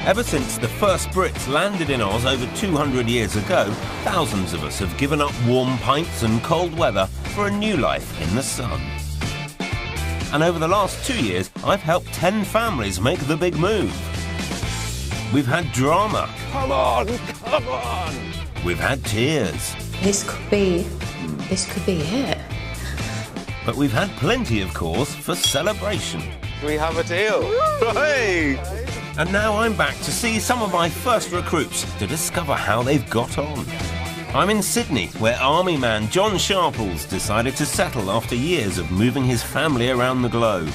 Ever since the first Brits landed in Oz over 200 years ago, thousands of us have given up warm pints and cold weather for a new life in the sun. And over the last 2 years, I've helped 10 families make the big move. We've had drama. Come on, come on! We've had tears. This could be it. But we've had plenty of cause for celebration. We have a deal. Hey! And now I'm back to see some of my first recruits to discover how they've got on. I'm in Sydney, where Army man John Sharples decided to settle after years of moving his family around the globe.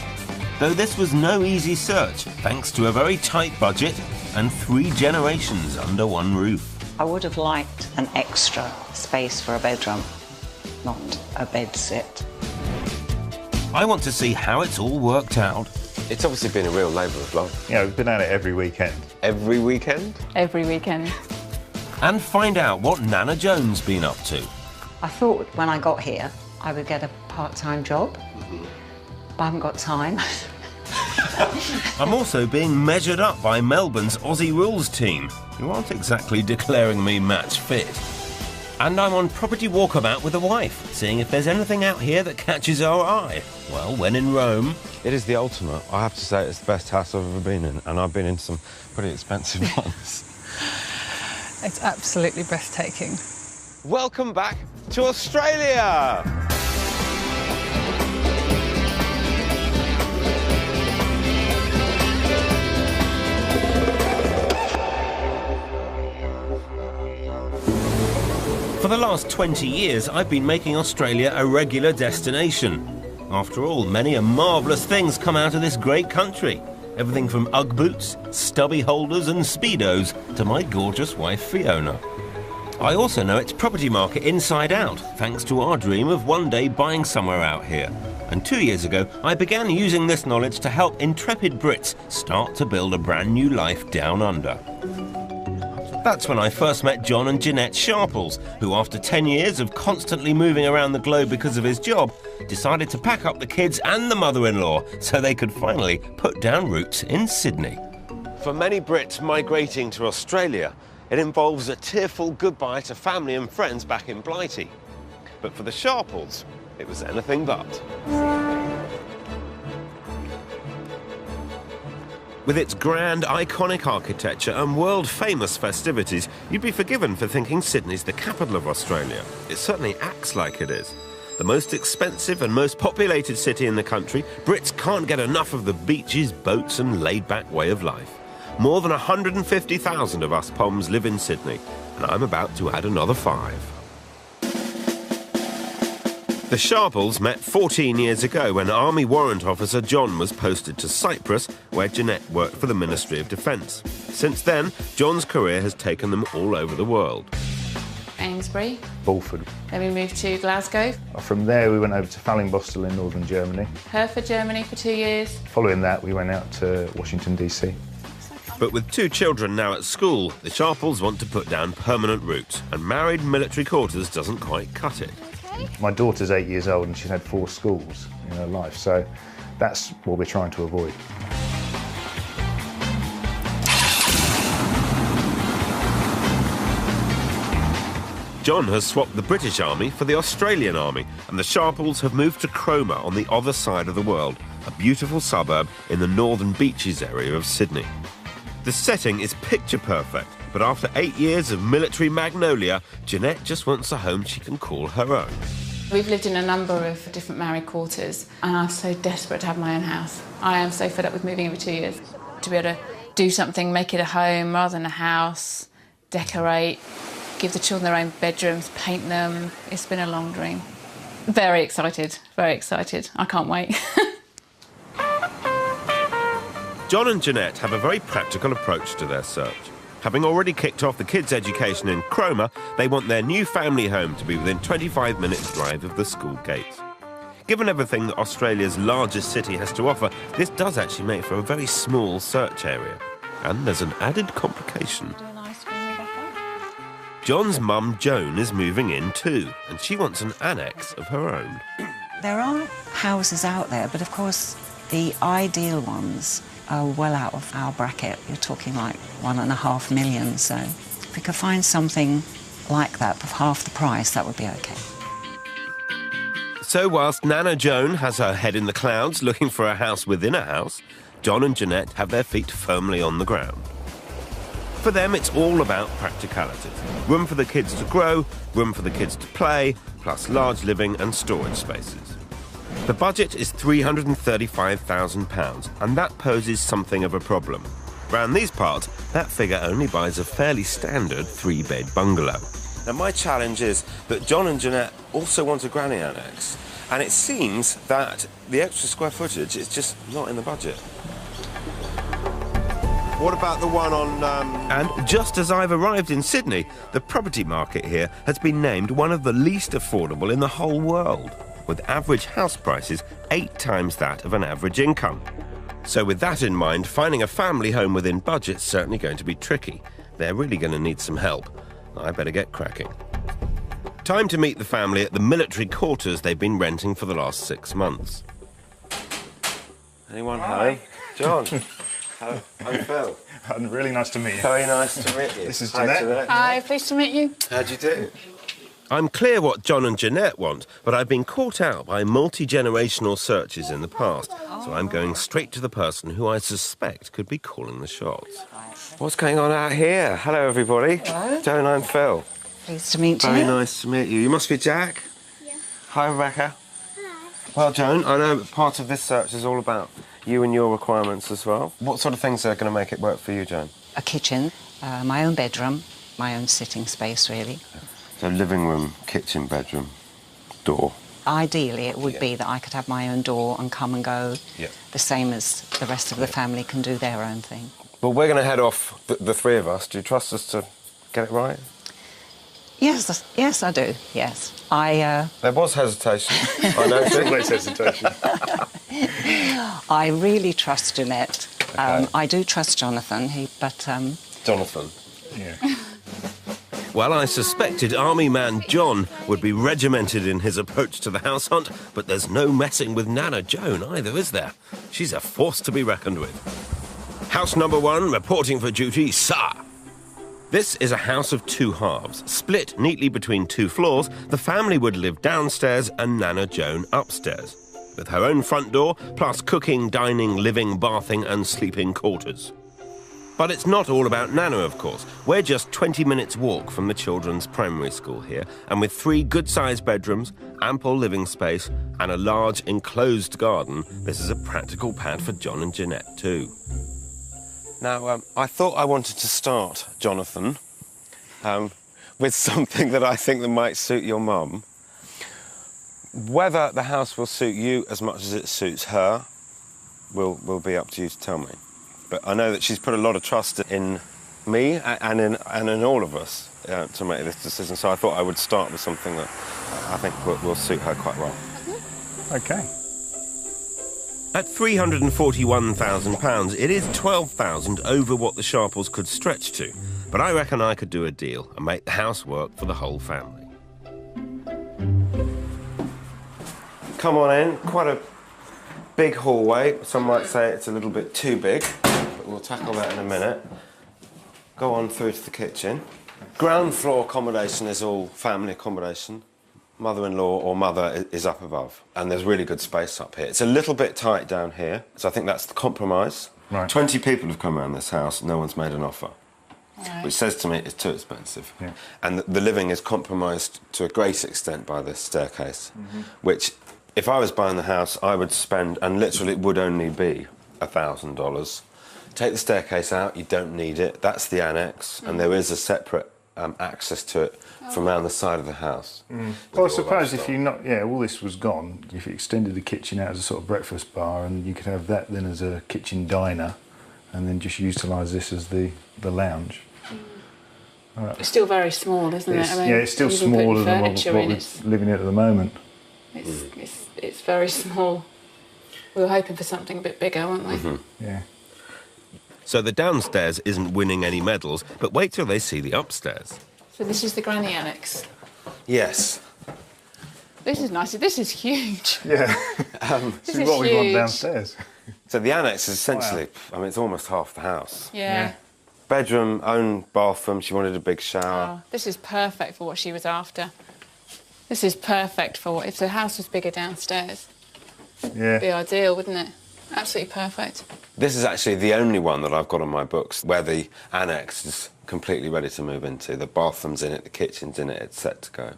Though this was no easy search, thanks to a very tight budget and 3 generations under one roof. I would have liked an extra space for a bedroom, not a bed sit. I want to see how it's all worked out. It's obviously been a real labour of love. Yeah, we've been at it every weekend. Every weekend? Every weekend. And find out what Nana Jones been up to. I thought when I got here I would get a part-time job, but I haven't got time. I'm also being measured up by Melbourne's Aussie Rules team, who aren't exactly declaring me match fit. And I'm on property walkabout with a wife, seeing if there's anything out here that catches our eye. Well, when in Rome... It is the ultimate. I have to say it's the best house I've ever been in, and I've been in some pretty expensive ones. It's absolutely breathtaking. Welcome back to Australia! For the last 20 years, I've been making Australia a regular destination. After all, many and marvellous things come out of this great country. Everything from Ugg boots, stubby holders and Speedos to my gorgeous wife Fiona. I also know its property market inside out, thanks to our dream of one day buying somewhere out here. And 2 years ago, I began using this knowledge to help intrepid Brits start to build a brand new life down under. That's when I first met John and Jeanette Sharples, who after 10 years of constantly moving around the globe because of his job, decided to pack up the kids and the mother-in-law so they could finally put down roots in Sydney. For many Brits migrating to Australia, it involves a tearful goodbye to family and friends back in Blighty. But for the Sharples, it was anything but. With its grand, iconic architecture and world-famous festivities, you'd be forgiven for thinking Sydney's the capital of Australia. It certainly acts like it is. The most expensive and most populated city in the country, Brits can't get enough of the beaches, boats and laid-back way of life. More than 150,000 of us Poms live in Sydney, and I'm about to add another 5. The Sharples met 14 years ago when Army Warrant Officer John was posted to Cyprus, where Jeanette worked for the Ministry of Defence. Since then, John's career has taken them all over the world. Amesbury. Bulford. Then we moved to Glasgow. From there we went over to Fallingbostel in northern Germany. Hereford, Germany for 2 years. Following that we went out to Washington DC. But with 2 children now at school, the Sharples want to put down permanent roots, and married military quarters doesn't quite cut it. My daughter's 8 years old and she's had 4 schools in her life, so that's what we're trying to avoid. John has swapped the British Army for the Australian Army, and the Sharples have moved to Cromer on the other side of the world, a beautiful suburb in the northern beaches area of Sydney. The setting is picture perfect, but after 8 years of military magnolia, Jeanette just wants a home she can call her own. We've lived in a number of different married quarters, and I'm so desperate to have my own house. I am so fed up with moving every 2 years. To be able to do something, make it a home rather than a house, decorate, give the children their own bedrooms, paint them. It's been a long dream. Very excited, very excited. I can't wait. John and Jeanette have a very practical approach to their search. Having already kicked off the kids' education in Cromer, they want their new family home to be within 25 minutes drive of the school gates. Given everything that Australia's largest city has to offer, this does actually make for a very small search area. And there's an added complication. John's mum, Joan, is moving in too, and she wants an annex of her own. There are houses out there, but of course the ideal ones are well out of our bracket. You're talking like 1.5 million, so if we could find something like that for half the price, that would be okay. So whilst Nana Joan has her head in the clouds looking for a house within a house, John and Jeanette have their feet firmly on the ground. For them, it's all about practicalities. Room for the kids to grow, room for the kids to play, plus large living and storage spaces. The budget is £335,000, and that poses something of a problem. Round these parts, that figure only buys a fairly standard 3-bed bungalow. Now, my challenge is that John and Jeanette also want a granny annex, and it seems that the extra square footage is just not in the budget. What about the one on... And just as I've arrived in Sydney, the property market here has been named one of the least affordable in the whole world, with average house prices 8 times that of an average income. So with that in mind, finding a family home within budget's certainly going to be tricky. They're really going to need some help. I better get cracking. Time to meet the family at the military quarters they've been renting for the last 6 months. Anyone home? John. Hello, I'm Phil. Really nice to meet you. Very nice to meet you. This is Jeanette. Hi, pleased to meet you. How'd you do? I'm clear what John and Jeanette want, but I've been caught out by multi-generational searches in the past, so I'm going straight to the person who I suspect could be calling the shots. What's going on out here? Hello, everybody. Hello. Joan, I'm Phil. Pleased to meet you. Very nice to meet you. You must be Jack? Yeah. Hi, Rebecca. Hi. Well, Joan, I know part of this search is all about you and your requirements as well. What sort of things are going to make it work for you, Joan? A kitchen, my own bedroom, my own sitting space, really. So living room, kitchen, bedroom, door. Ideally, it would be that I could have my own door and come and go, the same as the rest of the family can do their own thing. Well, we're going to head off, the three of us. Do you trust us to get it right? Yes, yes, I do, yes. There was hesitation. I know. Always hesitation. I really trust Jeanette. Okay. I do trust Jonathan, Jonathan. Yeah. Well, I suspected Army man John would be regimented in his approach to the house hunt, but there's no messing with Nana Joan either, is there? She's a force to be reckoned with. House number 1, reporting for duty, sir. This is a house of 2 halves. Split neatly between 2 floors, the family would live downstairs and Nana Joan upstairs, with her own front door, plus cooking, dining, living, bathing and sleeping quarters. But it's not all about Nana, of course. We're just 20 minutes walk from the children's primary school here, and with 3 good-sized bedrooms, ample living space and a large enclosed garden, this is a practical pad for John and Jeanette too. Now, I thought I wanted to start, Jonathan, with something that I think that might suit your mum. Whether the house will suit you as much as it suits her will be up to you to tell me. But I know that she's put a lot of trust in me and in all of us to make this decision, so I thought I would start with something that I think will suit her quite well. OK. At £341,000, it is £12,000 over what the Sharples could stretch to. But I reckon I could do a deal and make the house work for the whole family. Come on in. Quite a big hallway. Some might say it's a little bit too big, but we'll tackle that in a minute. Go on through to the kitchen. Ground floor accommodation is all family accommodation. Mother-in-law or mother is up above, and there's really good space up here. It's a little bit tight down here, so I think that's the compromise. Right. 20 people have come around this house, no one's made an offer, Right. which says to me it's too expensive. Yeah. And the living is compromised to a great extent by this staircase, which, if I was buying the house, I would spend, and literally it would only be $1,000. Take the staircase out, you don't need it. That's the annex, and there is a separate access to it from around the side of the house. Well, I suppose if all this was gone, if you extended the kitchen out as a sort of breakfast bar, and you could have that then as a kitchen diner, and then just utilise this as the lounge. It's still very small, isn't it? I mean, It's still even putting smaller than what furniture we're in, living in at the moment. it's very small. We were hoping for something a bit bigger, weren't we? Yeah. So the downstairs isn't winning any medals, but wait till they see the upstairs. So this is the granny annex. Yes. This is nice. This is huge. Yeah. This This is what we want downstairs. So the annex is essentially, I mean, it's almost half the house. Yeah. Bedroom, own bathroom, she wanted a big shower. Oh, this is perfect for what she was after. This is perfect for what... If the house was bigger downstairs, it'd be ideal, wouldn't it? Absolutely perfect. This is actually the only one that I've got on my books where the annex is completely ready to move into. The bathroom's in it, the kitchen's in it, it's set to go.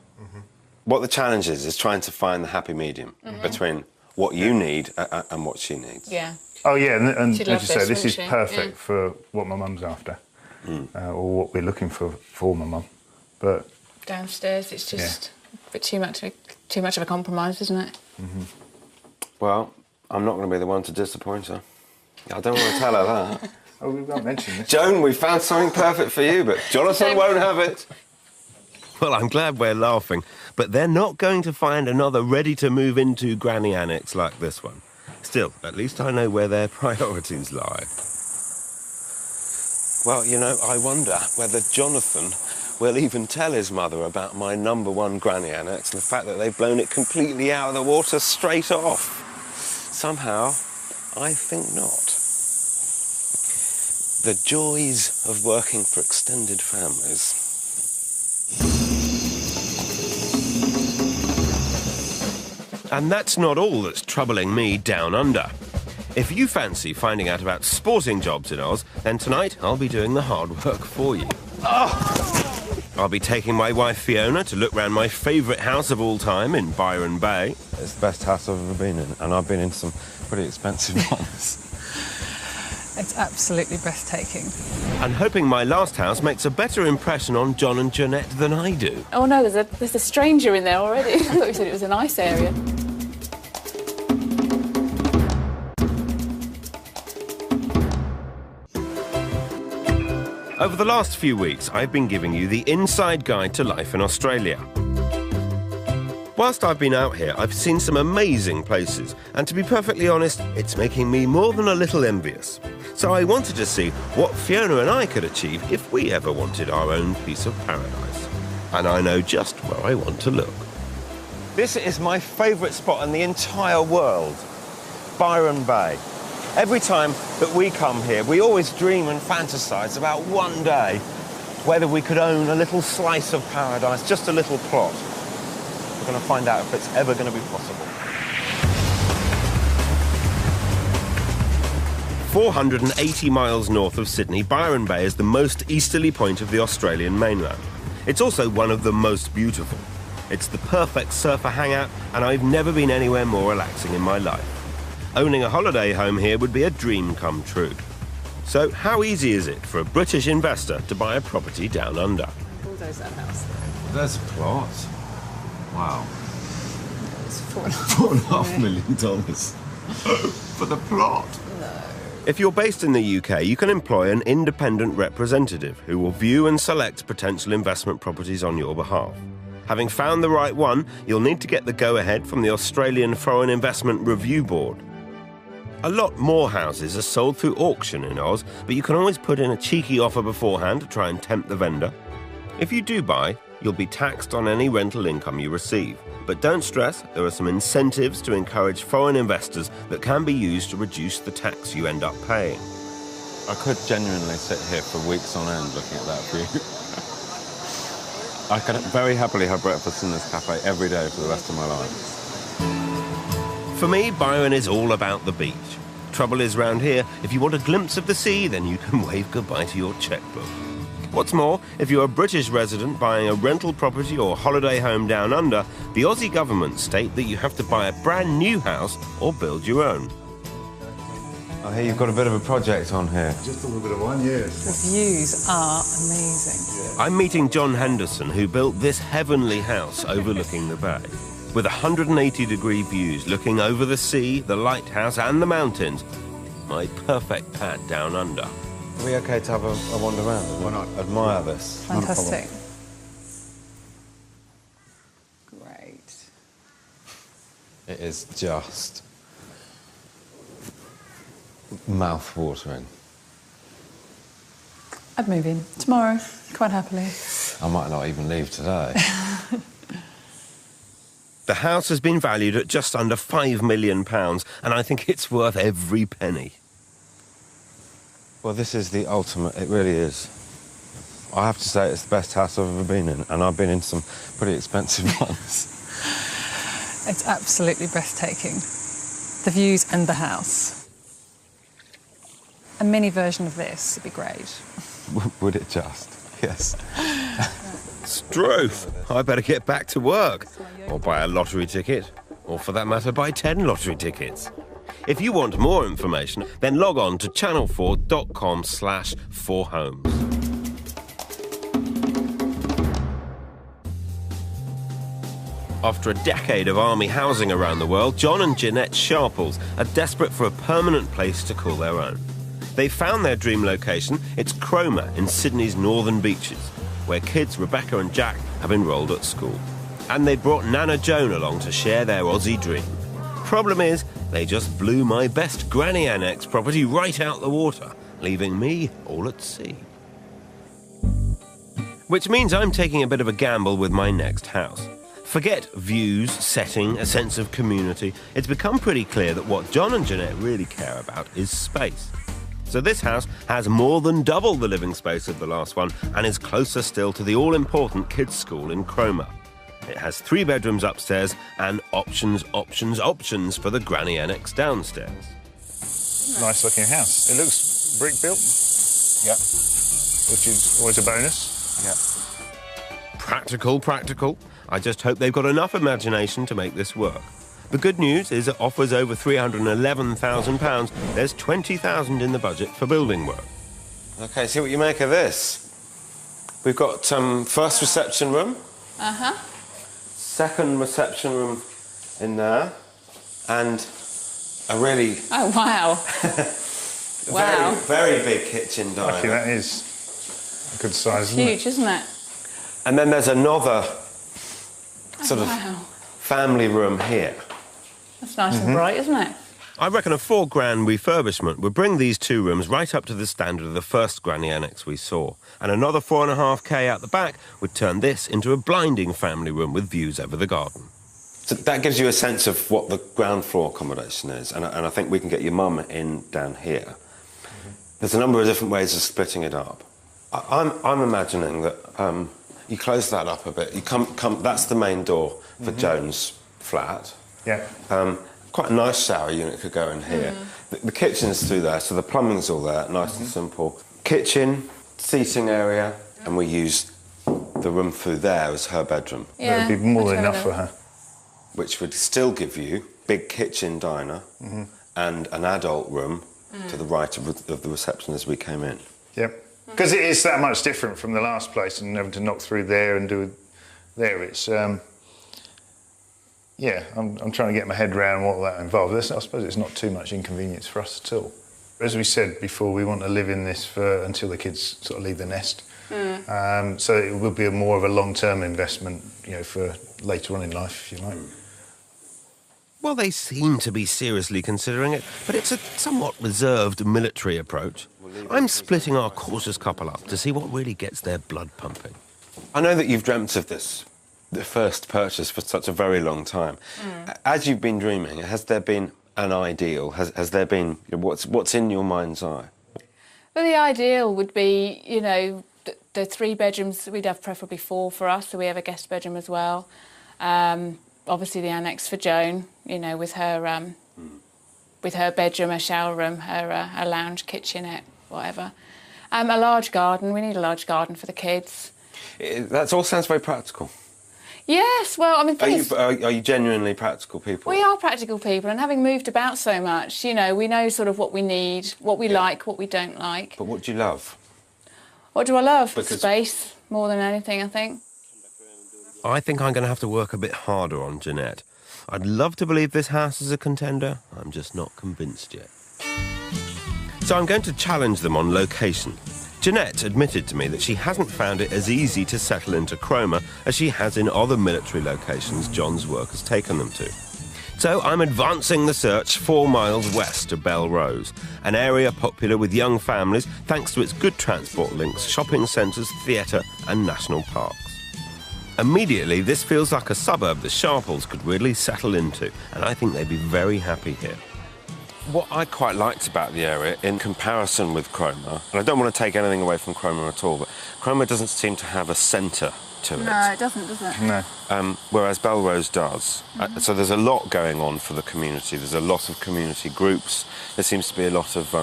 What the challenge is trying to find the happy medium between what you need and what she needs. Yeah. Oh, yeah, and She'd as love you say, this, this is wouldn't she? perfect for what my mum's after, or what we're looking for my mum. But Downstairs, it's just a bit too much of a compromise, isn't it? Well, I'm not going to be the one to disappoint her. I don't want to tell her that. oh, we won't mention this. Joan, we found something perfect for you, but Jonathan won't have it. Well, I'm glad we're laughing, but they're not going to find another ready-to-move-into granny annex like this one. Still, at least I know where their priorities lie. Well, you know, I wonder whether Jonathan will even tell his mother about my #1 granny annex and the fact that they've blown it completely out of the water straight off. Somehow, I think not. The joys of working for extended families. And that's not all that's troubling me down under. If you fancy finding out about sporting jobs in Oz, then tonight I'll be doing the hard work for you. I'll be taking my wife Fiona to look round my favourite house of all time in Byron Bay. It's the best house I've ever been in, and I've been in some pretty expensive ones. It's absolutely breathtaking. And hoping my last house makes a better impression on John and Jeanette than I do. Oh no, there's a stranger in there already. I thought you said it was a nice area. Over the last few weeks, I've been giving you the inside guide to life in Australia. Whilst I've been out here, I've seen some amazing places, and to be perfectly honest, it's making me more than a little envious. So I wanted to see what Fiona and I could achieve if we ever wanted our own piece of paradise. And I know just where I want to look. This is my favourite spot in the entire world, Byron Bay. Every time that we come here, we always dream and fantasise about one day whether we could own a little slice of paradise, just a little plot. We're going to find out if it's ever going to be possible. 480 miles north of Sydney, Byron Bay is the most easterly point of the Australian mainland. It's also one of the most beautiful. It's the perfect surfer hangout, and I've never been anywhere more relaxing in my life. Owning a holiday home here would be a dream come true. So how easy is it for a British investor to buy a property down under? Bulldoze that house. There's a plot. Wow. It's $4.5 million for the plot. If you're based in the UK, you can employ an independent representative who will view and select potential investment properties on your behalf. Having found the right one, you'll need to get the go-ahead from the Australian Foreign Investment Review Board. A lot more houses are sold through auction in Oz, but you can always put in a cheeky offer beforehand to try and tempt the vendor. If you do buy, you'll be taxed on any rental income you receive. But don't stress, there are some incentives to encourage foreign investors that can be used to reduce the tax you end up paying. I could genuinely sit here for weeks on end looking at that view. I could very happily have breakfast in this cafe every day for the rest of my life. For me, Byron is all about the beach. Trouble is, round here, if you want a glimpse of the sea, then you can wave goodbye to your checkbook. What's more, if you're a British resident buying a rental property or holiday home down under, the Aussie government state that you have to buy a brand new house or build your own. I hear you've got a bit of a project on here. Just a little bit of one, yes. The views are amazing. I'm meeting John Henderson, who built this heavenly house overlooking the bay. With 180-degree views looking over the sea, the lighthouse and the mountains, my perfect pad down under. Are we okay to have a wander around? Why not? Admire this. Fantastic. Great. It is just mouth-watering. I'd move in tomorrow, quite happily. I might not even leave today. The house has been valued at just under £5 million, and I think it's worth every penny. Well, this is the ultimate, it really is. I have to say it's the best house I've ever been in, and I've been in some pretty expensive ones. It's absolutely breathtaking. The views and the house. A mini version of this would be great. Would it just? Yes. Struth, I better get back to work. Or buy a lottery ticket. Or for that matter, buy 10 lottery tickets. If you want more information, then log on to channel4.com/4homes. After a decade of army housing around the world, John and Jeanette Sharples are desperate for a permanent place to call their own. They found their dream location. It's Cromer in Sydney's northern beaches, where kids Rebecca and Jack have enrolled at school. And they brought Nana Joan along to share their Aussie dream. Problem is, they just blew my best granny annex property right out the water, leaving me all at sea. Which means I'm taking a bit of a gamble with my next house. Forget views, setting, a sense of community. It's become pretty clear that what John and Jeanette really care about is space. So this house has more than double the living space of the last one and is closer still to the all-important kids' school in Cromer. It has 3 bedrooms upstairs and options for the granny annex downstairs. Nice looking house. It looks brick built. Yep. Which is always a bonus. Yep. Practical. I just hope they've got enough imagination to make this work. The good news is it offers over £311,000. There's £20,000 in the budget for building work. OK, see what you make of this. We've got first reception room. Uh-huh. Second reception room in there. And a really... Oh, wow. Wow. Very, very big kitchen diner. Lucky that is a good size, isn't it? Huge, isn't it? And then there's another sort of Wow. family room here. That's nice and bright, isn't it? I reckon a £4,000 refurbishment would bring these 2 rooms right up to the standard of the first granny annex we saw. And another £4,500 out the back would turn this into a blinding family room with views over the garden. So that gives you a sense of what the ground floor accommodation is, and I think we can get your mum in down here. There's a number of different ways of splitting it up. I'm imagining that you close that up a bit. You come. That's the main door for Joan's flat. Yeah. Quite a nice shower unit could go in here. The kitchen's through there, so the plumbing's all there, nice and simple. Kitchen, seating area, and we use the room through there as her bedroom. Yeah. That would be more than I'd enough for her. Which would still give you big kitchen diner and an adult room to the right of the reception as we came in. Yep. Because it is that much different from the last place and having to knock through there and do there. It's, yeah, I'm trying to get my head around what that involves. I suppose it's not too much inconvenience for us at all. As we said before, we want to live in this until the kids sort of leave the nest. So it will be more of a long-term investment, you know, for later on in life, if you like. Well, they seem to be seriously considering it, but it's a somewhat reserved military approach. I'm splitting our cautious couple up to see what really gets their blood pumping. I know that you've dreamt of this, the first purchase, for such a very long time. As you've been dreaming, has there been an ideal? Has there been, what's in your mind's eye? Well, the ideal would be, you know, the 3 bedrooms. We'd have preferably 4 for us, so we have a guest bedroom as well. Obviously the annex for Joan, you know, with her bedroom, her shower room, her lounge, kitchenette, whatever. A large garden. We need a large garden for the kids. That all sounds very practical. Yes, well, I mean, Are you genuinely practical people? we are practical people, and having moved about so much, you know, we know sort of what we need, what we like, what we don't like. But what do you love? What do I love? Because- Space, more than anything, I think. I think I'm going to have to work a bit harder on Jeanette. I'd love to believe this house is a contender. I'm just not convinced yet. So I'm going to challenge them on location. Jeanette admitted to me that she hasn't found it as easy to settle into Cromer as she has in other military locations John's work has taken them to. So I'm advancing the search 4 miles west of Belrose, an area popular with young families thanks to its good transport links, shopping centres, theatre and national parks. Immediately, this feels like a suburb the Sharples could really settle into, and I think they'd be very happy here. What I quite liked about the area in comparison with Cromer, and I don't want to take anything away from Cromer at all, but Cromer doesn't seem to have a centre to it. No, it doesn't, does it? No. Whereas Belrose does. So there's a lot going on for the community. There's a lot of community groups. There seems to be a lot of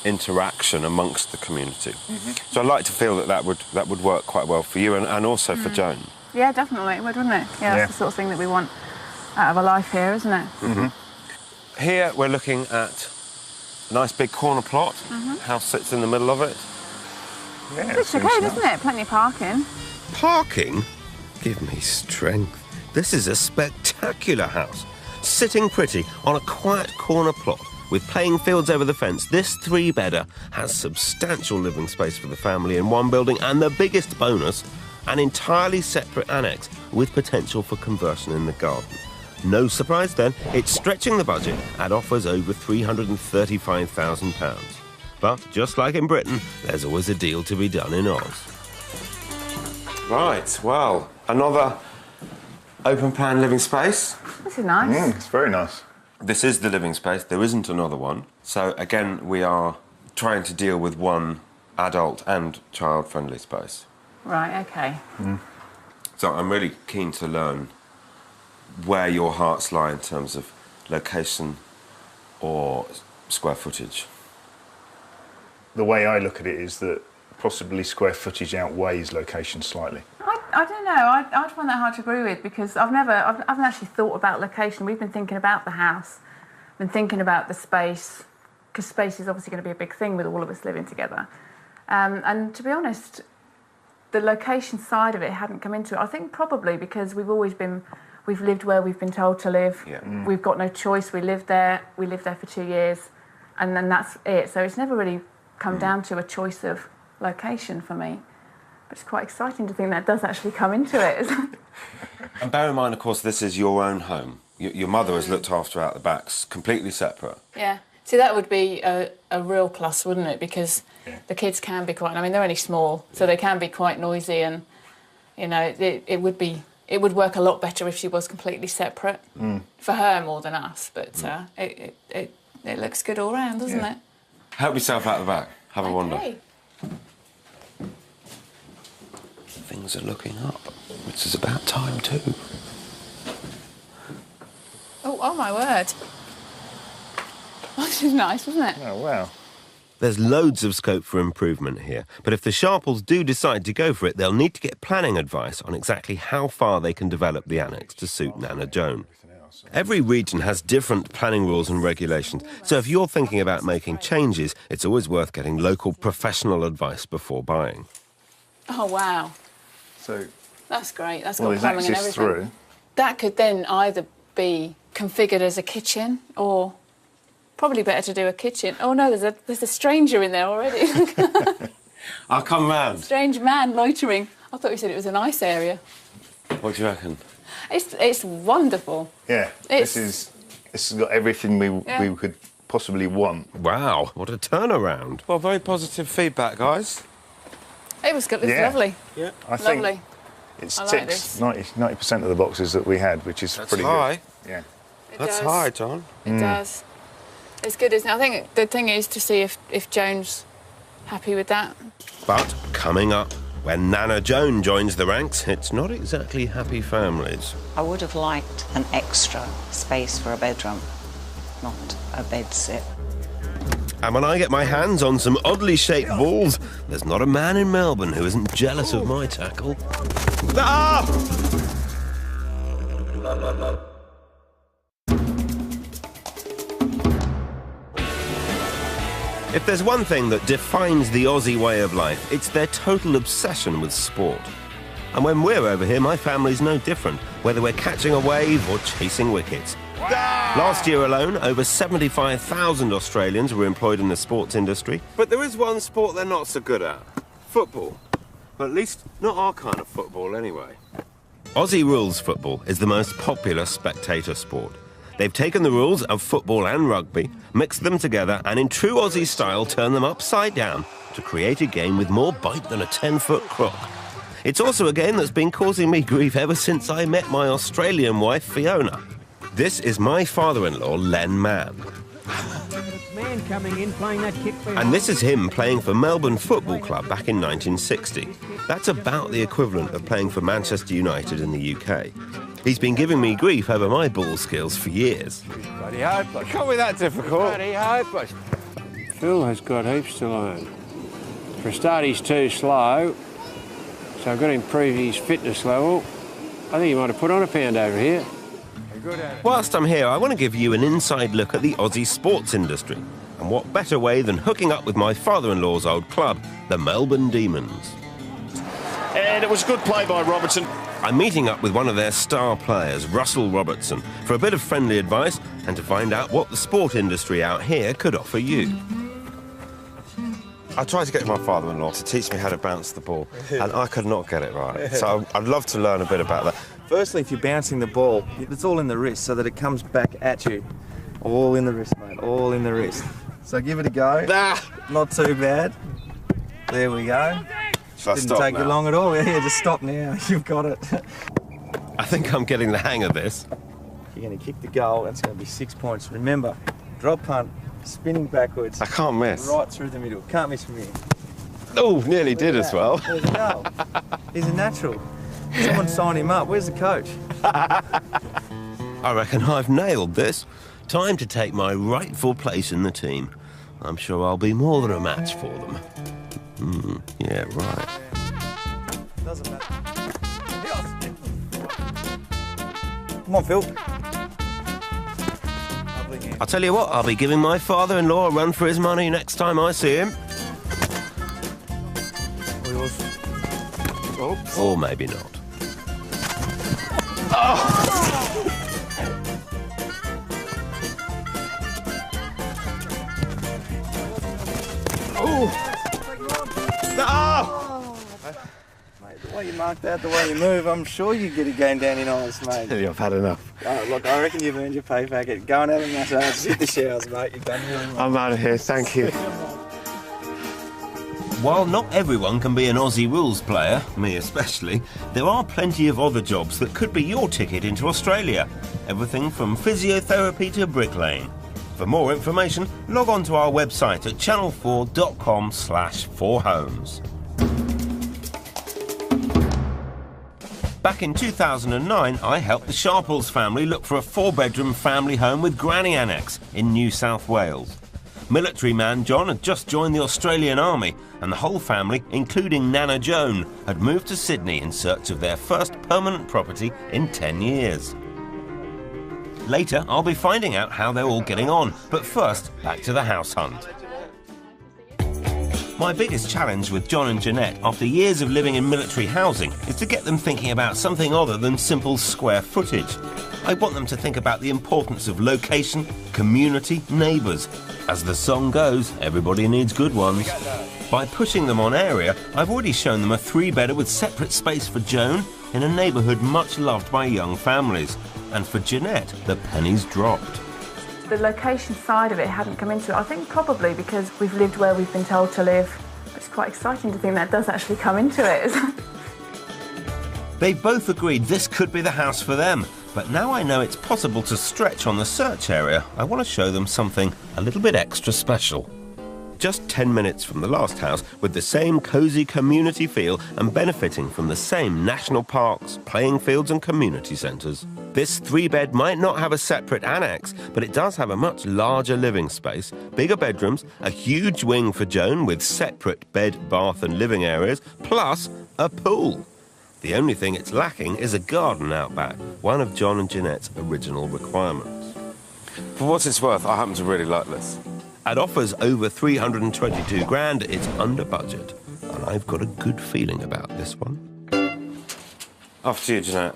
interaction amongst the community. So I'd like to feel that would work quite well for you and also for Joan. Yeah, definitely, it would, wouldn't it? Yeah, that's the sort of thing that we want out of a life here, isn't it? Here we're looking at a nice big corner plot. House sits in the middle of it. Yeah, It's okay, doesn't it? Plenty of parking. Parking? Give me strength. This is a spectacular house. Sitting pretty on a quiet corner plot with playing fields over the fence, this three-bedder has substantial living space for the family in one building, and the biggest bonus, an entirely separate annex with potential for conversion in the garden. No surprise then, it's stretching the budget and offers over £335,000. But just like in Britain, there's always a deal to be done in Oz. Right, well, another open plan living space. This is nice. It's very nice. This is the living space. There isn't another one. So again, we are trying to deal with one adult and child-friendly space. Right, okay. So I'm really keen to learn where your hearts lie in terms of location or square footage. The way I look at it is that possibly square footage outweighs location slightly. I don't know. I'd find that hard to agree with because I haven't actually thought about location. We've been thinking about the house, been thinking about the space, because space is obviously going to be a big thing with all of us living together. And to be honest, the location side of it hadn't come into it. I think probably because we've lived where we've been told to live. Yeah. We've got no choice. We lived there for 2 years, and then that's it. So it's never really come down to a choice of location for me. But it's quite exciting to think that does actually come into it. And bear in mind, of course, this is your own home. Your mother has looked after out the backs, completely separate. Yeah. See, that would be a real plus, wouldn't it? Because the kids can be quite... I mean, they're only small, so they can be quite noisy, and, you know, it would work a lot better if she was completely separate. For her more than us, but it looks good all round, doesn't it? Help yourself out the back. Have a wander. Okay. Things are looking up, which is about time too. Oh my word. This is nice, isn't it? Oh, wow. There's loads of scope for improvement here, but if the Sharples do decide to go for it, they'll need to get planning advice on exactly how far they can develop the annex to suit Nana Joan. Every region has different planning rules and regulations, so if you're thinking about making changes, it's always worth getting local professional advice before buying. Oh, wow. So, That's great. That's well, got there's plumbing and access everything. through. That could then either be configured as a kitchen or probably better to do a kitchen. Oh, no, there's a stranger in there already. I'll come round. Strange man loitering. I thought you said it was a nice area. What do you reckon? It's wonderful. Yeah, this has got everything we could possibly want. Wow, what a turnaround. Well, very positive feedback, guys. It was good. It was lovely. Yeah. I think Lovely. it I like ticks this. 90% of the boxes that we had, which is That's pretty high. good. Yeah. It That's does. high, John. It does. It's good, isn't it? I think the thing is to see if Joan's happy with that. But coming up, when Nana Joan joins the ranks, it's not exactly happy families. I would have liked an extra space for a bedroom, not a bedsit. And when I get my hands on some oddly shaped balls, there's not a man in Melbourne who isn't jealous of my tackle. Ah! If there's one thing that defines the Aussie way of life, it's their total obsession with sport. And when we're over here, my family's no different, whether we're catching a wave or chasing wickets. Last year alone, over 75,000 Australians were employed in the sports industry. But there is one sport they're not so good at. Football. But at least not our kind of football, anyway. Aussie rules football is the most popular spectator sport. They've taken the rules of football and rugby, mixed them together, and in true Aussie style turned them upside down to create a game with more bite than a 10-foot crook. It's also a game that's been causing me grief ever since I met my Australian wife, Fiona. This is my father-in-law, Len Mann. And this is him playing for Melbourne Football Club back in 1960. That's about the equivalent of playing for Manchester United in the UK. He's been giving me grief over my ball skills for years. Bloody hopeless. Can't be that difficult. Bloody hopeless. Phil has got heaps to learn. For a start, he's too slow, so I've got to improve his fitness level. I think he might have put on a pound over here. Whilst I'm here, I want to give you an inside look at the Aussie sports industry. And what better way than hooking up with my father-in-law's old club, the Melbourne Demons. And it was a good play by Robertson. I'm meeting up with one of their star players, Russell Robertson, for a bit of friendly advice and to find out what the sport industry out here could offer you. I tried to get my father-in-law to teach me how to bounce the ball, and I could not get it right. So I'd love to learn a bit about that. Firstly, if you're bouncing the ball, it's all in the wrist so that it comes back at you. All in the wrist, mate, all in the wrist. So give it a go. Not too bad. There we go. Didn't take you long at all. Yeah, just stop now. You've got it. I think I'm getting the hang of this. You're going to kick the goal, that's going to be 6 points. Remember, drop punt, spinning backwards. I can't miss. Right through the middle. Can't miss from here. Oh, nearly did as well. There's a goal. He's a natural. Someone sign him up. Where's the coach? I reckon I've nailed this. Time to take my rightful place in the team. I'm sure I'll be more than a match for them. Yeah, right. Doesn't matter. Come on, Phil. I'll tell you what, I'll be giving my father-in-law a run for his money next time I see him. Oops. Or maybe not. Mate, the way you mark that, the way you move, I'm sure you get a game down in eyes, mate. I've had enough. Look, I reckon you've earned your pay packet. Go and have a massage, hit the showers, mate. You've done really well. I'm out of here, thank you. While not everyone can be an Aussie rules player, me especially, there are plenty of other jobs that could be your ticket into Australia. Everything from physiotherapy to bricklaying. For more information, log on to our website at channel4.com/4homes. Back in 2009, I helped the Sharples family look for a 4-bedroom family home with granny annex in New South Wales. Military man John had just joined the Australian Army, and the whole family, including Nana Joan, had moved to Sydney in search of their first permanent property in 10 years. Later, I'll be finding out how they're all getting on, but first, back to the house hunt. My biggest challenge with John and Jeanette after years of living in military housing is to get them thinking about something other than simple square footage. I want them to think about the importance of location, community, neighbours. As the song goes, everybody needs good ones. By pushing them on area, I've already shown them a 3-bedder with separate space for Joan in a neighbourhood much loved by young families. And for Jeanette, the pennies dropped. The location side of it hadn't come into it. I think probably because we've lived where we've been told to live. It's quite exciting to think that does actually come into it. They both agreed this could be the house for them, but now I know it's possible to stretch on the search area, I want to show them something a little bit extra special. Just 10 minutes from the last house, with the same cosy community feel and benefiting from the same national parks, playing fields and community centres. This 3-bed might not have a separate annex, but it does have a much larger living space, bigger bedrooms, a huge wing for Joan with separate bed, bath and living areas, plus a pool. The only thing it's lacking is a garden out back, one of John and Jeanette's original requirements. For what it's worth, I happen to really like this. At offers over 322 grand, it's under budget. And I've got a good feeling about this one. After you, Jeanette.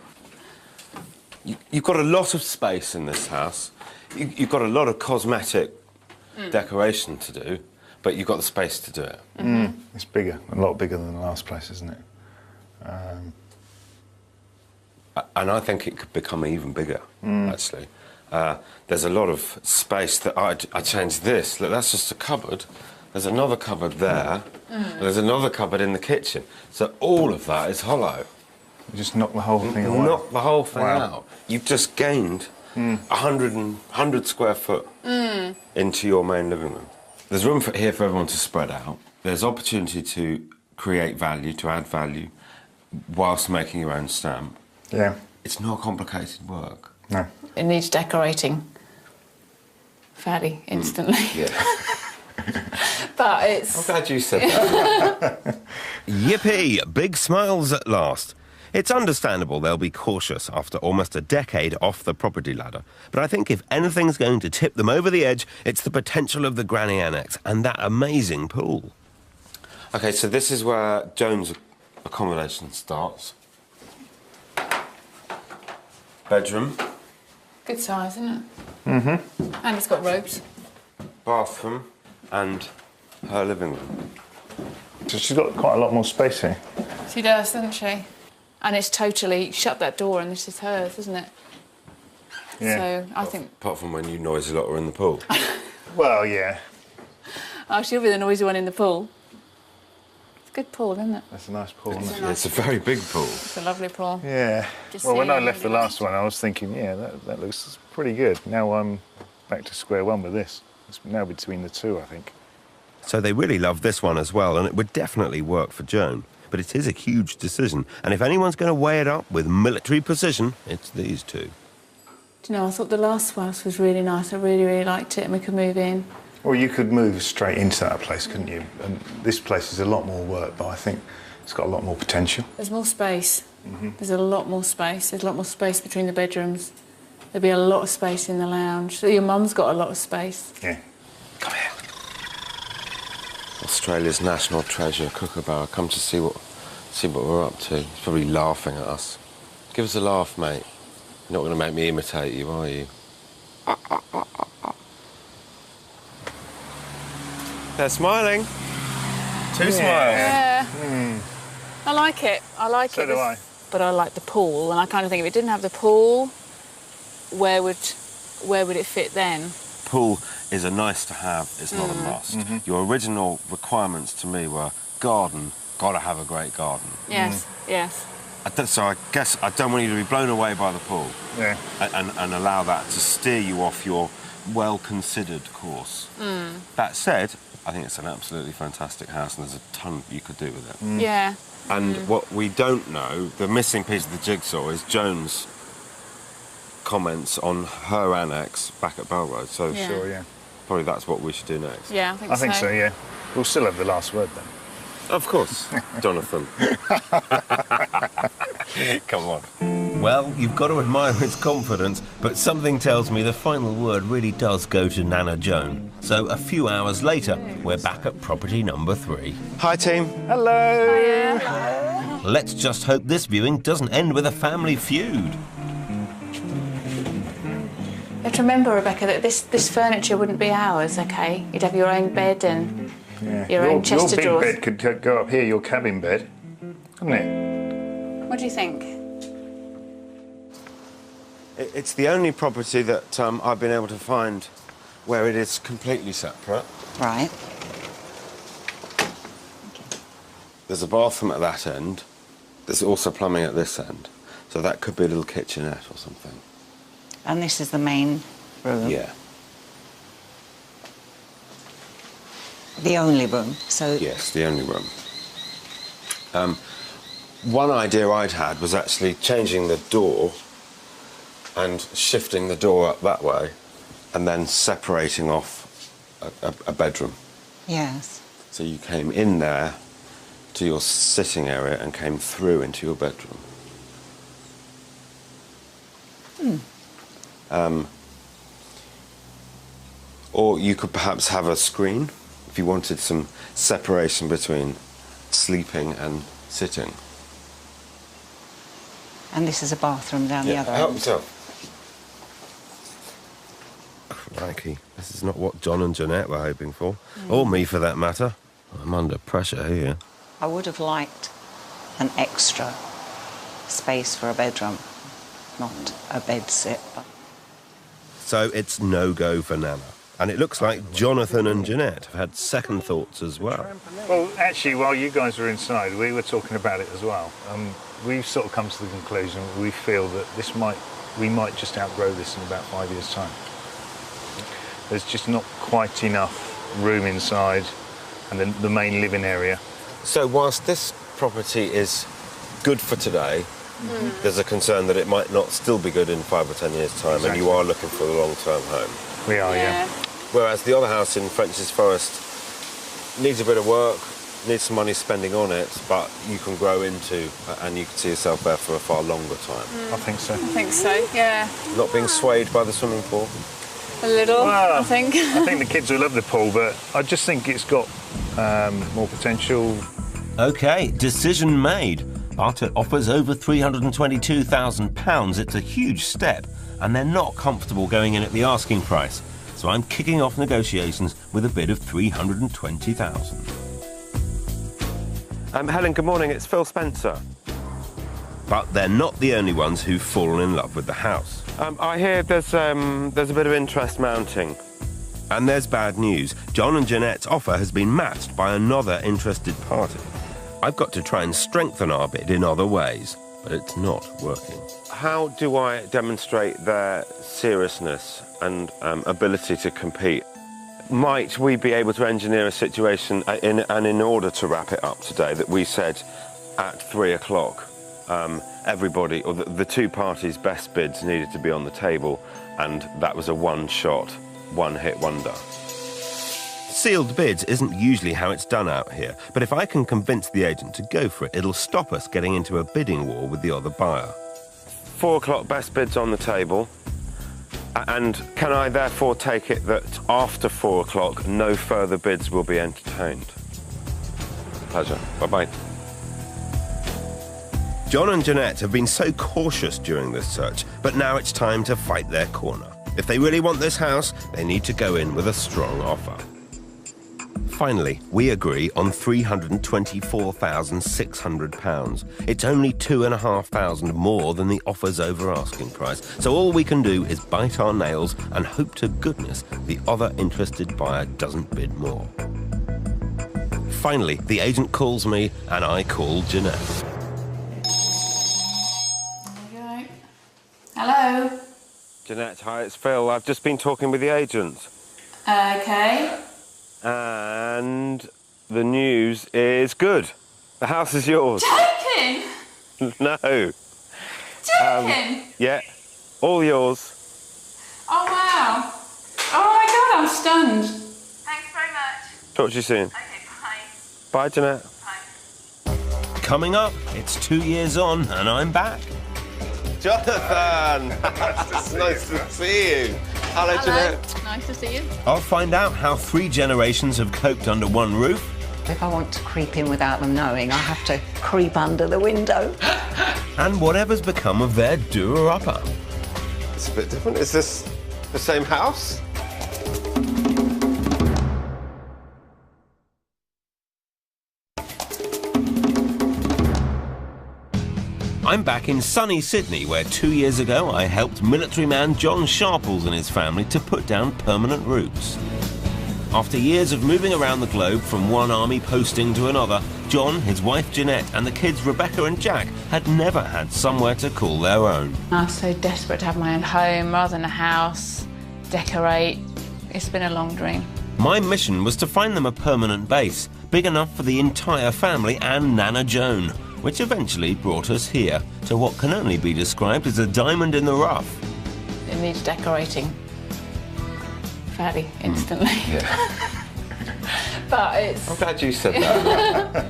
You've got a lot of space in this house. You've got a lot of cosmetic decoration to do, but you've got the space to do it. It's bigger, a lot bigger than the last place, isn't it? And I think it could become even bigger, actually. There's a lot of space that I changed this. Look, that's just a cupboard. There's another cupboard there. And there's another cupboard in the kitchen. So all of that is hollow. You just knock the whole thing away. Knock the whole thing Wow. out. You've just gained 100 square foot into your main living room. There's room here for everyone to spread out. There's opportunity to create value, to add value, whilst making your own stamp. Yeah. It's not complicated work. No. It needs decorating fairly instantly. Yeah. But it's... I'm glad you said that. Yippee! Big smiles at last. It's understandable they'll be cautious after almost a decade off the property ladder. But I think if anything's going to tip them over the edge, it's the potential of the granny annex and that amazing pool. OK, so this is where Joan's accommodation starts. Bedroom. Good size, isn't it? Mm-hmm. And it's got robes. Bathroom and her living room. So she's got quite a lot more space here. She does, doesn't she? And it's totally... Shut that door and this is hers, isn't it? Yeah. So I think... Apart from when you noisy lot are in the pool. Well, yeah. Oh, she'll be the noisy one in the pool. It's a good pool, isn't it? That's a nice pool, isn't it? It's a very big pool. It's a lovely pool. Yeah. Just Well, when see I how left the many- last one, I was thinking, yeah, that looks pretty good. Now I'm back to square one with this. It's now between the two, I think. So they really love this one as well, and it would definitely work for Joan. But it is a huge decision, and if anyone's going to weigh it up with military precision, it's these two. Do you know, I thought the last house was really nice. I really, really liked it, and we could move in. Well, you could move straight into that place, couldn't you? And this place is a lot more work, but I think it's got a lot more potential. There's more space. There's a lot more space. There's a lot more space between the bedrooms. There'll be a lot of space in the lounge. So your mum's got a lot of space. Yeah. Come here. Australia's national treasure, Kookaburra. Come to see what we're up to. He's probably laughing at us. Give us a laugh, mate. You're not going to make me imitate you, are you? They're smiling. Two smiles. Yeah. I like it. I like So it. do I. But I like the pool, and I kind of think if it didn't have the pool, where would it fit then? Pool is a nice to have, it's not a must. Your original requirements to me were garden, gotta have a great garden. Yes, yes. So I guess I don't want you to be blown away by the pool. Yeah. And allow that to steer you off your well-considered course. That said, I think it's an absolutely fantastic house and there's a ton you could do with it. Yeah. And what we don't know, the missing piece of the jigsaw, is Joan's comments on her annex back at Belrose. So Yeah. Sure, yeah. probably that's what we should do next. Yeah, I think so, yeah. We'll still have the last word then. Of course, Jonathan. Come on. Well, you've got to admire its confidence, but something tells me the final word really does go to Nana Joan. So a few hours later, we're back at property number 3. Hi, team. Hello! Let's just hope this viewing doesn't end with a family feud. You have to remember, Rebecca, that this furniture wouldn't be ours, OK? You'd have your own bed and your own chest of Your drawers. big bed could go up here, your cabin bed, couldn't it? What do you think? It's the only property that I've been able to find where it is completely separate. Right. There's a bathroom at that end. There's also plumbing at this end. So that could be a little kitchenette or something. And this is the main room. Yeah. The only room. So Yes, the only room. One idea I'd had was actually changing the door and shifting the door up that way and then separating off a bedroom. yes. So you came in there to your sitting area and came through into your bedroom. Or you could perhaps have a screen if you wanted some separation between sleeping and sitting. And this is a bathroom down the other help end. yourself. Crikey, this is not what John and Jeanette were hoping for. Or me, for that matter. I'm under pressure here. I would have liked an extra space for a bedroom, not a bed sit. But So it's no-go for Nana. And it looks like Jonathan and Jeanette have had second thoughts as well. Well, actually, while you guys were inside, we were talking about it as well. We've sort of come to the conclusion we feel that we might just outgrow this in about 5 years' time. There's just not quite enough room inside and then the main living area. So whilst this property is good for today, there's a concern that it might not still be good in 5 or 10 years' time, Exactly. and you are looking for a long-term home. We are, yeah. Whereas the other house in French's Forest needs a bit of work, needs some money spending on it, but you can grow into, and you can see yourself there for a far longer time. I think so. I think so, yeah. Not being swayed by the swimming pool. A little, Well, I think. I think the kids will love the pool, but I just think it's got more potential. OK, decision made. Barter offers over £322,000. It's a huge step, and they're not comfortable going in at the asking price. So I'm kicking off negotiations with a bid of £320,000. Helen, good morning. It's Phil Spencer. But they're not the only ones who've fallen in love with the house. I hear there's a bit of interest mounting. And there's bad news. John and Jeanette's offer has been matched by another interested party. I've got to try and strengthen our bid in other ways, but it's not working. How do I demonstrate their seriousness and ability to compete? Might we be able to engineer a situation in order to wrap it up today that we said at 3 o'clock, everybody, or the two parties' best bids needed to be on the table, and that was a one-shot, one-hit wonder? Sealed bids isn't usually how it's done out here, but if I can convince the agent to go for it, it'll stop us getting into a bidding war with the other buyer. 4 o'clock, best bids on the table. And can I therefore take it that after 4 o'clock, no further bids will be entertained? Pleasure. Bye-bye. John and Jeanette have been so cautious during this search, but now it's time to fight their corner. If they really want this house, they need to go in with a strong offer. Finally, we agree on £324,600. It's only £2,500 more than the offer's over asking price, so all we can do is bite our nails and hope to goodness the other interested buyer doesn't bid more. Finally, the agent calls me and I call Jeanette. Hello. Jeanette, hi, it's Phil. I've just been talking with the agent. Okay. And the news is good. The house is yours. Joking? No. Joking? Yeah, all yours. Oh, wow. Oh, my God, I'm stunned. Thanks very much. Talk to you soon. Okay, bye. Bye, Jeanette. Bye. Coming up, it's 2 years on and I'm back. Jonathan! Nice to see you. Hello, Jeanette. Nice to see you. I'll find out how 3 generations have coped under one roof. If I want to creep in without them knowing, I have to creep under the window. And whatever's become of their doer-upper. It's a bit different. Is this the same house? I'm back in sunny Sydney, where 2 years ago I helped military man John Sharples and his family to put down permanent roots. After years of moving around the globe from one army posting to another, John, his wife Jeanette and the kids Rebecca and Jack had never had somewhere to call their own. I was so desperate to have my own home rather than a house, decorate. It's been a long dream. My mission was to find them a permanent base, big enough for the entire family and Nana Joan, which eventually brought us here to what can only be described as a diamond in the rough. It needs decorating fairly instantly. Yeah. But it's... I'm glad you said that.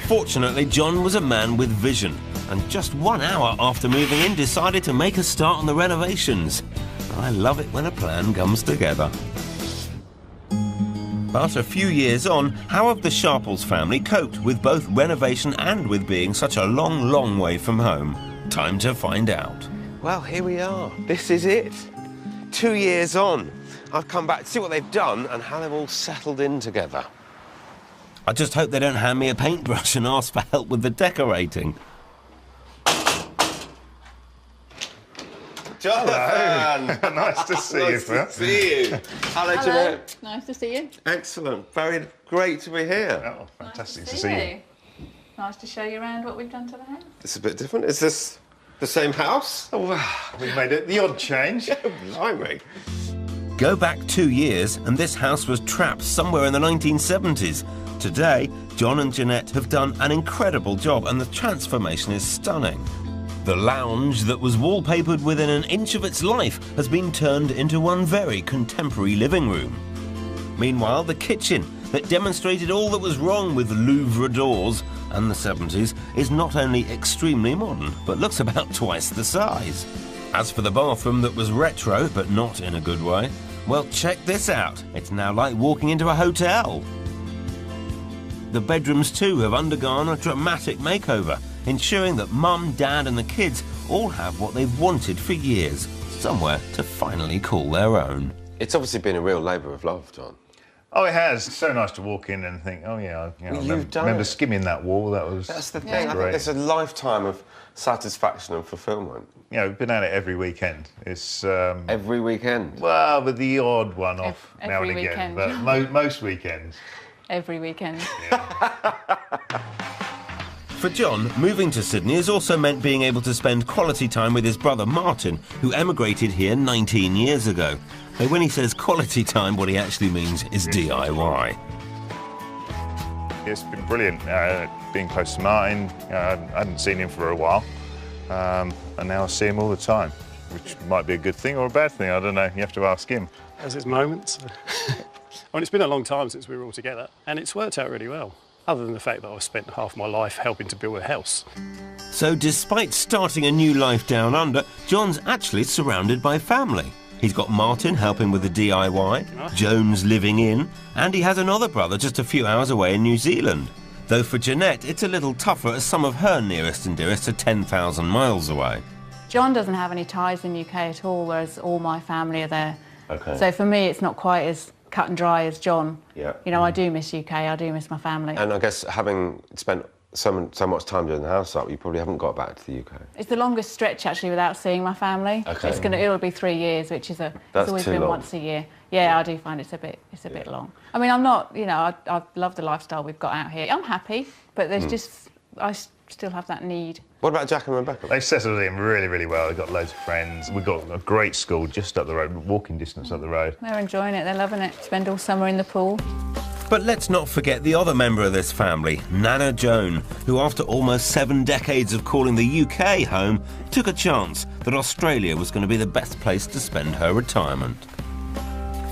Fortunately, John was a man with vision, and just 1 hour after moving in decided to make a start on the renovations. I love it when a plan comes together. But a few years on, how have the Sharples family coped with both renovation and with being such a long, long way from home? Time to find out. Well, here we are. This is it. 2 years on. I've come back to see what they've done and how they've all settled in together. I just hope they don't hand me a paintbrush and ask for help with the decorating. Jonathan! man. Nice to see you, Nice Phil. to see you. Hello, Jeanette. Nice to see you. Excellent. Very great to be here. Oh, fantastic to See see you. Nice to show you around what we've done to the house. It's a bit different. Is this the same house? Oh, wow. We've made it the odd change. Blimey. Go back 2 years and this house was trapped somewhere in the 1970s. Today, John and Jeanette have done an incredible job and the transformation is stunning. The lounge that was wallpapered within an inch of its life has been turned into one very contemporary living room. Meanwhile, the kitchen that demonstrated all that was wrong with Louvre doors and the 70s is not only extremely modern, but looks about twice the size. As for the bathroom that was retro, but not in a good way, well, check this out. It's now like walking into a hotel. The bedrooms too have undergone a dramatic makeover, ensuring that Mum, Dad and the kids all have what they've wanted for years, somewhere to finally call their own. It's obviously been a real labour of love, John. Oh, it has. It's so nice to walk in and think, oh, yeah, I remember skimming that wall. That's the thing. I think it's a lifetime of satisfaction and fulfilment. You know, we've been at it every weekend. It's every weekend? Well, with the odd one off now and every again, weekend. but most weekends. Every weekend. For John, moving to Sydney has also meant being able to spend quality time with his brother Martin, who emigrated here 19 years ago. Though when he says quality time, what he actually means is DIY. It's been brilliant being close to Martin. I hadn't seen him for a while, and now I see him all the time, which might be a good thing or a bad thing. I don't know. You have to ask him. Has its moments. I mean, it's been a long time since we were all together, and it's worked out really well, other than the fact that I've spent half my life helping to build a house. So despite starting a new life down under, John's actually surrounded by family. He's got Martin helping with the DIY, Jones living in, and he has another brother just a few hours away in New Zealand. Though for Jeanette, it's a little tougher as some of her nearest and dearest are 10,000 miles away. John doesn't have any ties in the UK at all, whereas all my family are there. Okay. So for me, it's not quite as cut and dry as John. Yeah. You know, I do miss UK, I do miss my family. And I guess having spent so much time doing the house up, you probably haven't got back to the UK. It's the longest stretch, actually, without seeing my family. Okay. It'll be 3 years, which is it's always too been long. once a year. Yeah, I do find it's a bit long. I mean, I'm not, you know, I love the lifestyle we've got out here. I'm happy, but there's just, I still have that need. What about Jack and Rebecca? They've settled in really, really well. They've got loads of friends. We've got a great school just up the road, walking distance up the road. They're enjoying it, they're loving it. Spend all summer in the pool. But let's not forget the other member of this family, Nana Joan, who after almost 7 decades of calling the UK home, took a chance that Australia was going to be the best place to spend her retirement.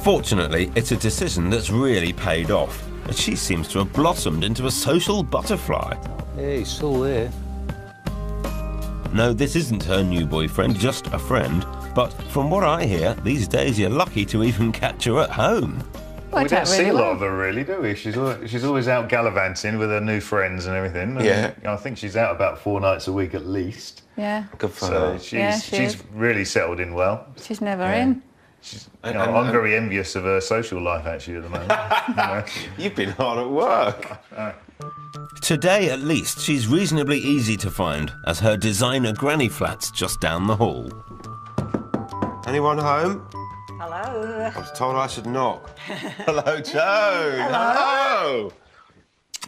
Fortunately, it's a decision that's really paid off, as she seems to have blossomed into a social butterfly. Yeah, he's still there. No, this isn't her new boyfriend, just a friend. But from what I hear, these days you're lucky to even catch her at home. We don't see a lot of her, really, do we? She's always out gallivanting with her new friends and everything. Yeah. I think she's out about 4 nights a week at least. Yeah. Good for her. She's really settled in well. She's never in. I'm very envious of her social life, actually, at the moment. You know. You've been hard at work. Today, at least, she's reasonably easy to find, as her designer granny flat's just down the hall. Anyone home? Hello. I was told I should knock. Hello, Joan. Hello.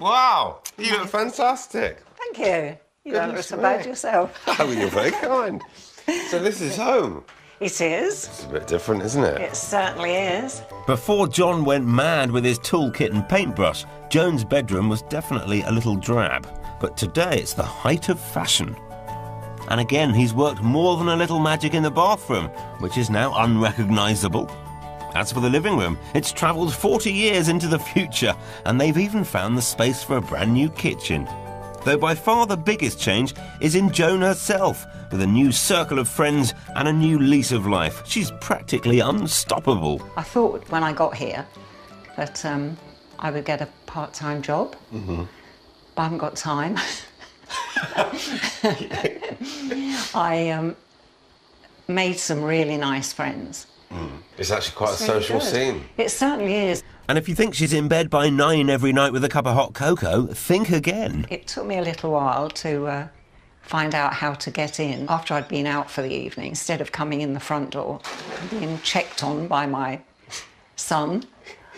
Wow, you look fantastic. Thank you. You don't look so bad yourself. Oh, you're very kind. So this is home. It is. It's a bit different, isn't it? It certainly is. Before John went mad with his toolkit and paintbrush, Joan's bedroom was definitely a little drab. But today it's the height of fashion. And again, he's worked more than a little magic in the bathroom, which is now unrecognisable. As for the living room, it's travelled 40 years into the future, and they've even found the space for a brand new kitchen. Though by far the biggest change is in Joan herself, with a new circle of friends and a new lease of life. She's practically unstoppable. I thought when I got here that I would get a part-time job, but I haven't got time. I made some really nice friends. It's actually quite a social scene. It certainly is. And if you think she's in bed by 9 every night with a cup of hot cocoa, think again. It took me a little while to find out how to get in after I'd been out for the evening, instead of coming in the front door and being checked on by my son.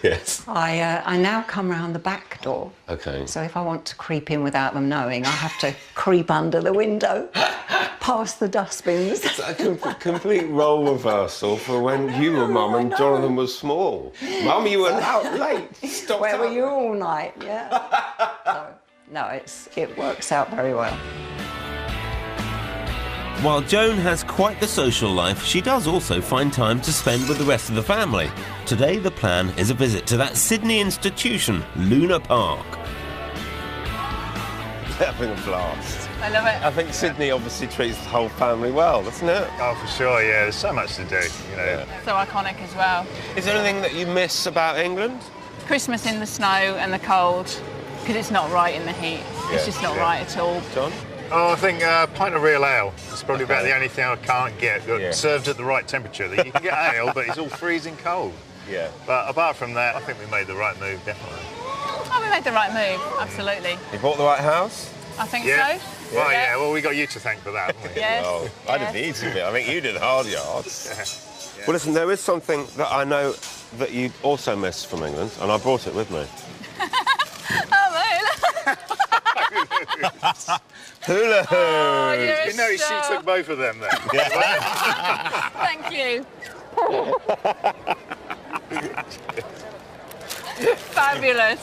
Yes. I now come round the back door. Okay. So if I want to creep in without them knowing, I have to creep under the window, past the dustbins. It's a complete role reversal for when you were mum and Jonathan was small. Mum, you were out late. Stop. Where were you all night? Yeah. So, no, it works out very well. While Joan has quite the social life, she does also find time to spend with the rest of the family. Today the plan is a visit to that Sydney institution, Luna Park. They're having a blast. I love it. I think Sydney obviously treats the whole family well, doesn't it? Oh, for sure, yeah. There's so much to do, you know. Yeah. So iconic as well. Is there anything that you miss about England? Christmas in the snow and the cold, because it's not right in the heat. It's just not right at all. John? Oh, I think a pint of real ale. It's probably about the only thing I can't get served at the right temperature. You can get ale, but it's all freezing cold. Yeah. But apart from that, I think we made the right move, definitely. Oh, we made the right move, absolutely. You bought the right house? I think Yeah. so. Well, yeah, well, we got you to thank for that, haven't we? Yes. Well, I didn't need to be. I think you did hard yards. Well, listen, there is something that I know that you also miss from England, and I brought it with me. Hula hoop! Oh, you're a You know, she star. took both of them then. Thank you. Fabulous.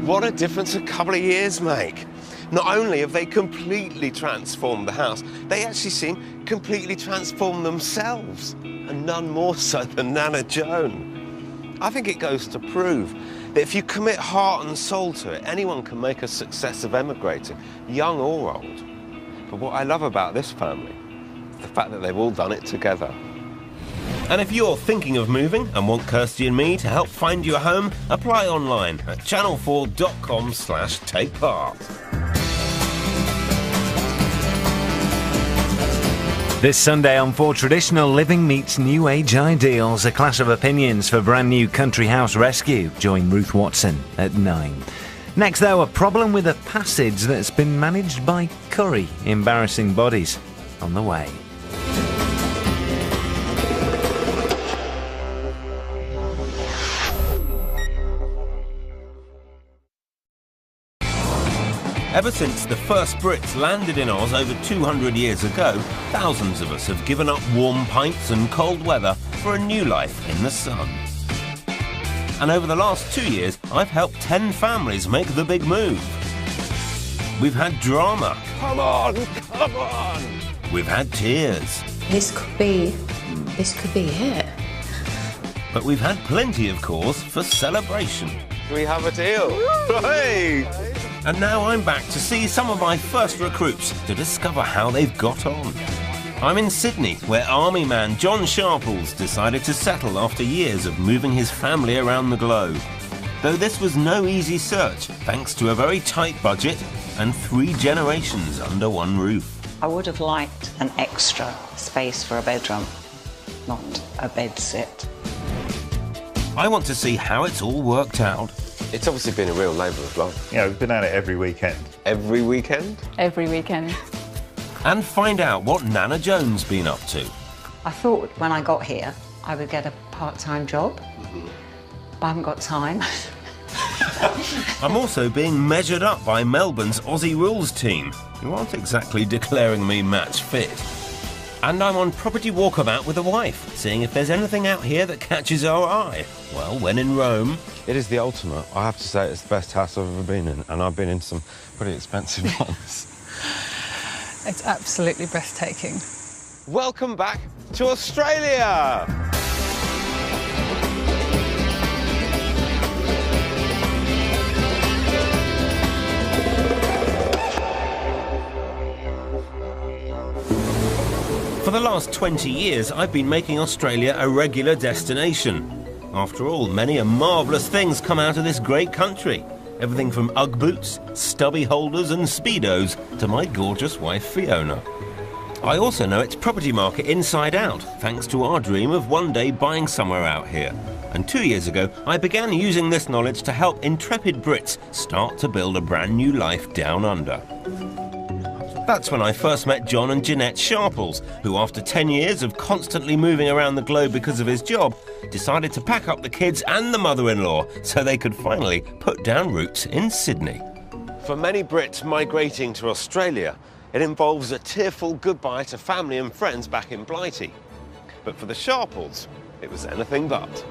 What a difference a couple of years make. Not only have they completely transformed the house, they actually seem completely transformed themselves, and none more so than Nana Joan. I think it goes to prove that if you commit heart and soul to it, anyone can make a success of emigrating, young or old. But what I love about this family is the fact that they've all done it together. And if you're thinking of moving and want Kirsty and me to help find you a home, apply online at channel4.com/takepart. This Sunday on 4, traditional living meets new age ideals, a clash of opinions for brand new country house rescue. Join Ruth Watson at 9. Next though, a problem with a passage that's been managed by Curry. Embarrassing bodies on the way. Ever since the first Brits landed in Oz over 200 years ago, thousands of us have given up warm pints and cold weather for a new life in the sun. And over the last 2 years, I've helped 10 families make the big move. We've had drama. Come on, come on! We've had tears. This could be it. But we've had plenty of cause for celebration. We have a deal. Hey! And now I'm back to see some of my first recruits to discover how they've got on. I'm in Sydney, where Army man John Sharples decided to settle after years of moving his family around the globe. Though this was no easy search, thanks to a very tight budget and 3 generations under one roof. I would have liked an extra space for a bedroom, not a bed sit. I want to see how it's all worked out. It's obviously been a real labour of love. Yeah, we've been at it every weekend. Every weekend? Every weekend. And find out what Nana Joan's been up to. I thought when I got here I would get a part-time job, but I haven't got time. I'm also being measured up by Melbourne's Aussie Rules team, who aren't exactly declaring me match fit. And I'm on property walkabout with a wife, seeing if there's anything out here that catches our eye. Well, when in Rome... It is the ultimate. I have to say it's the best house I've ever been in, and I've been in some pretty expensive ones. It's absolutely breathtaking. Welcome back to Australia! For the last 20 years, I've been making Australia a regular destination. After all, many and marvellous things come out of this great country. Everything from Ugg boots, stubby holders and Speedos to my gorgeous wife Fiona. I also know its property market inside out, thanks to our dream of one day buying somewhere out here. And 2 years ago, I began using this knowledge to help intrepid Brits start to build a brand new life down under. That's when I first met John and Jeanette Sharples, who after 10 years of constantly moving around the globe because of his job, decided to pack up the kids and the mother-in-law so they could finally put down roots in Sydney. For many Brits migrating to Australia, it involves a tearful goodbye to family and friends back in Blighty. But for the Sharples, it was anything but.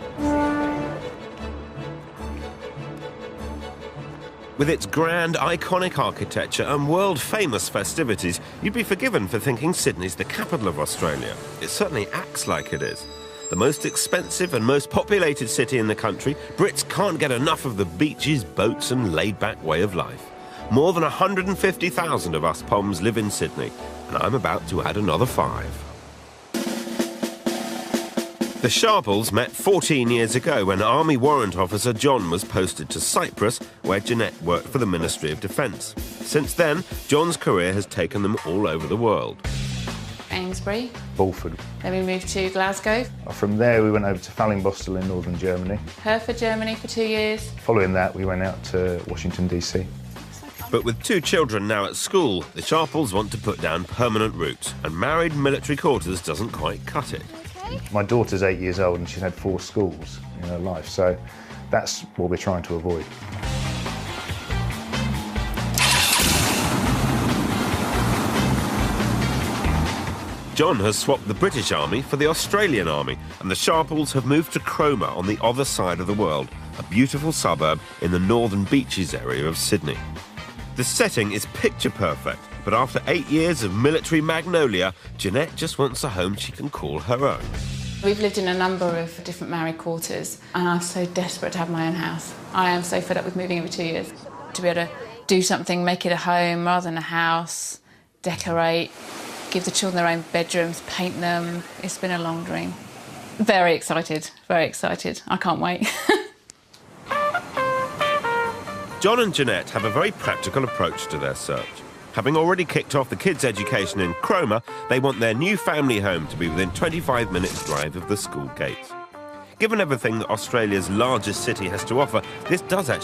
With its grand, iconic architecture and world-famous festivities, you'd be forgiven for thinking Sydney's the capital of Australia. It certainly acts like it is. The most expensive and most populated city in the country, Brits can't get enough of the beaches, boats and laid-back way of life. More than 150,000 of us Poms live in Sydney, and I'm about to add another 5. The Sharples met 14 years ago when Army Warrant Officer John was posted to Cyprus, where Jeanette worked for the Ministry of Defence. Since then, John's career has taken them all over the world. Amesbury. Bulford. Then we moved to Glasgow. From there we went over to Fallingbostel in northern Germany. Hereford, Germany for 2 years. Following that we went out to Washington DC. But with 2 children now at school, the Sharples want to put down permanent roots, and married military quarters doesn't quite cut it. My daughter's 8 years old and she's had 4 schools in her life, so that's what we're trying to avoid. John has swapped the British Army for the Australian Army, and the Sharples have moved to Cromer on the other side of the world, a beautiful suburb in the northern beaches area of Sydney. The setting is picture perfect, but after 8 years of military magnolia, Jeanette just wants a home she can call her own. We've lived in a number of different married quarters, and I'm so desperate to have my own house. I am so fed up with moving every 2 years. To be able to do something, make it a home rather than a house, decorate, give the children their own bedrooms, paint them. It's been a long dream. Very excited, very excited. I can't wait. John and Jeanette have a very practical approach to their search. Having already kicked off the kids' education in Cromer, they want their new family home to be within 25 minutes drive of the school gates. Given everything that Australia's largest city has to offer, this does actually